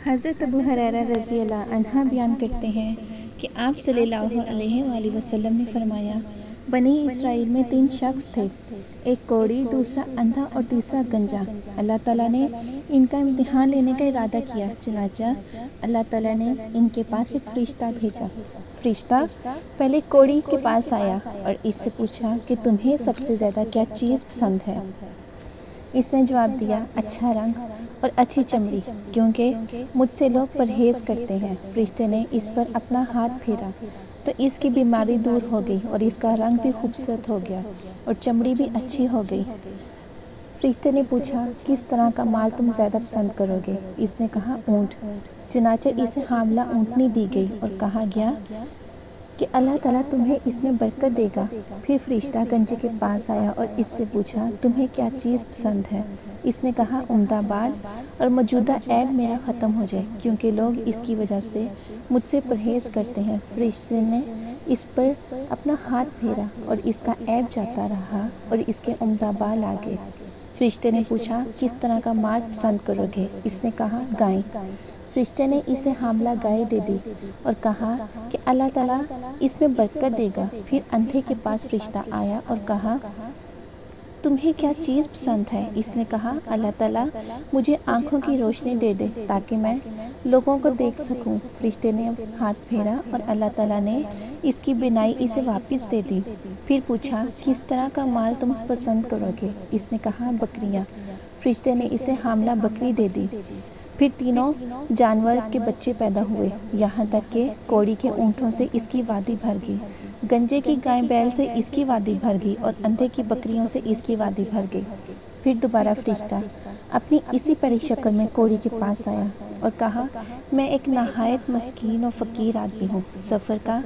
حضرت ابو ہریرہ رضی اللہ عنہ بیان کرتے ہیں کہ آپ صلی اللہ علیہ وآلہ وسلم نے فرمایا، بنی اسرائیل میں 3 شخص تھے، ایک کوڑی، دوسرا اندھا اور تیسرا گنجا۔ اللہ تعالیٰ نے ان کا امتحان لینے کا ارادہ کیا، چنانچہ اللہ تعالیٰ نے ان کے پاس ایک فرشتہ بھیجا۔ فرشتہ پہلے کوڑی کے پاس آیا اور اس سے پوچھا کہ تمہیں سب سے زیادہ کیا چیز پسند ہے؟ اس نے جواب دیا، اچھا رنگ اور اچھی چمڑی، کیونکہ مجھ سے لوگ پرہیز کرتے ہیں۔ فرشتے نے اس پر اپنا ہاتھ پھیرا تو اس کی بیماری دور ہو گئی اور اس کا رنگ بھی خوبصورت ہو گیا اور چمڑی بھی اچھی ہو گئی۔ فرشتے نے پوچھا، کس طرح کا مال تم زیادہ پسند کرو گے؟ اس نے کہا، اونٹ۔ چنانچہ اسے حاملہ اونٹنی دی گئی اور کہا گیا کہ اللہ تعالیٰ تمہیں اس میں برکت دے گا۔ پھر فرشتہ گنجے کے پاس آیا اور اس سے پوچھا، تمہیں کیا چیز پسند ہے؟ اس نے کہا، عمدہ بال اور موجودہ عیب میرا ختم ہو جائے، کیونکہ لوگ اس کی وجہ سے مجھ سے پرہیز کرتے ہیں۔ فرشتے نے اس پر اپنا ہاتھ پھیرا اور اس کا عیب جاتا رہا اور اس کے عمدہ بال آ گئے۔ فرشتے نے پوچھا، کس طرح کا مال پسند کرو گے؟ اس نے کہا، گائے۔ فرشتے نے اسے حاملہ گائے دے دی اور کہا کہ اللہ تعالیٰ اس میں برکت دے گا۔ پھر اندھے کے پاس فرشتہ آیا اور کہا، تمہیں کیا چیز پسند ہے؟ اس نے کہا، اللہ تعالیٰ مجھے آنکھوں کی روشنی دے دے تاکہ میں لوگوں کو دیکھ سکوں۔ فرشتے نے ہاتھ پھیرا اور اللہ تعالیٰ نے اس کی بینائی اسے واپس دے دی۔ پھر پوچھا، کس طرح کا مال تم پسند کرو گے؟ اس نے کہا، بکریاں۔ فرشتے نے اسے حاملہ بکری دے دی۔ پھر تینوں جانور کے بچے پیدا ہوئے، یہاں تک کہ کوڑی کے اونٹوں سے اس کی وادی بھر گئی، گنجے کی گائے بیل سے اس کی وادی بھر گئی اور اندھے کی بکریوں سے اس کی وادی بھر گئی۔ پھر دوبارہ فرشتہ اپنی اسی پری شکل میں کوڑی کے پاس آیا اور کہا، میں ایک نہایت مسکین اور فقیر آدمی ہوں۔ سفر کا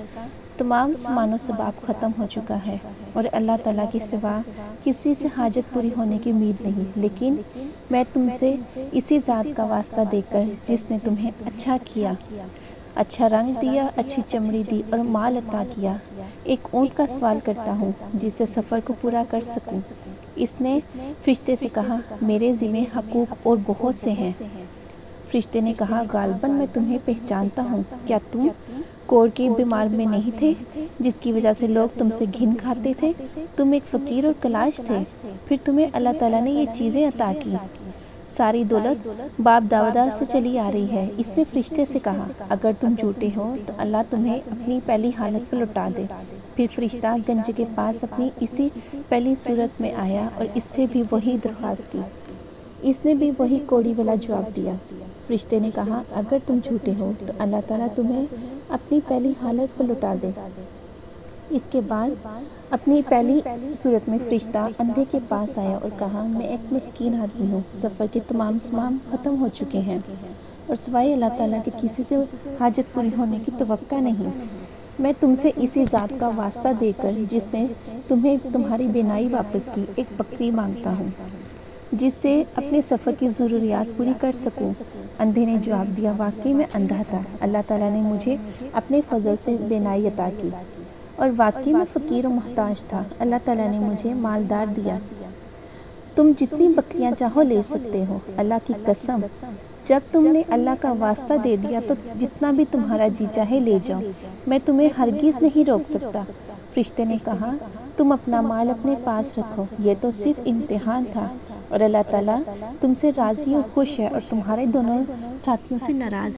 تمام سامان و اسباب ختم ہو چکا ہے اور اللہ تعالیٰ کے سوا کسی سے حاجت پوری ہونے کی امید نہیں، لیکن میں تم سے اسی ذات کا واسطہ دے کر جس نے تمہیں اچھا کیا، اچھا رنگ دیا، اچھی چمڑی دی اور مال عطا کیا، ایک اونٹ کا سوال کرتا ہوں جس سے سفر کو پورا کر سکوں۔ اس نے فرشتے سے کہا، میرے ذمہ حقوق اور بہت سے ہیں۔ فرشتے نے کہا، غالباً میں تمہیں پہچانتا ہوں، کیا تم کوڑ کی بیمار میں نہیں تھے جس کی وجہ سے لوگ تم سے گھن کھاتے تھے؟ تم ایک فقیر اور کلاش تھے، پھر تمہیں اللہ تعالیٰ نے یہ چیزیں عطا کی۔ ساری دولت باپ دادا سے چلی آ رہی ہے۔ اس نے فرشتے سے کہا، اگر تم جھوٹے ہو تو اللہ تمہیں اپنی پہلی حالت پر لوٹا دے۔ پھر فرشتہ گنجے کے پاس اپنی اسی پہلی صورت میں آیا اور اس سے بھی وہی درخواست کی۔ اس نے بھی وہی کوڑی والا جواب دیا۔ فرشتے نے کہا، اگر تم جھوٹے ہو تو اللہ تعالیٰ تمہیں اپنی پہلی حالت پر لوٹا دے۔ اس کے بعد اپنی پہلی صورت میں فرشتہ اندھے کے پاس آیا اور کہا، میں ایک مسکین آدمی ہوں، سفر کے تمام سامان ختم ہو چکے ہیں اور سوائے اللہ تعالیٰ کے کسی سے حاجت پوری ہونے کی توقع نہیں۔ میں تم سے اسی ذات کا واسطہ دے کر جس نے تمہیں تمہاری بینائی واپس کی، ایک بکری مانگتا ہوں جس سے اپنے سفر کی ضروریات پوری کر سکوں۔ اندھے نے جواب دیا، واقعی میں اندھا تھا، اللہ تعالیٰ نے مجھے اپنے فضل سے بینائی عطا کی، اور واقعی میں فقیر و محتاج تھا، اللہ تعالیٰ نے مجھے مالدار دیا۔ تم جتنی بکریاں چاہو لے سکتے ہو، اللہ کی قسم جب تم نے اللہ کا واسطہ دے دیا تو جتنا بھی تمہارا جی چاہے لے جاؤ، میں تمہیں ہرگز نہیں روک سکتا۔ فرشتے نے کہا، تم اپنا مال اپنے پاس رکھو، یہ تو صرف امتحان تھا اور اللہ تعالیٰ تم سے راضی اور خوش ہے اور تمہارے دونوں ساتھیوں سے ناراض ہے۔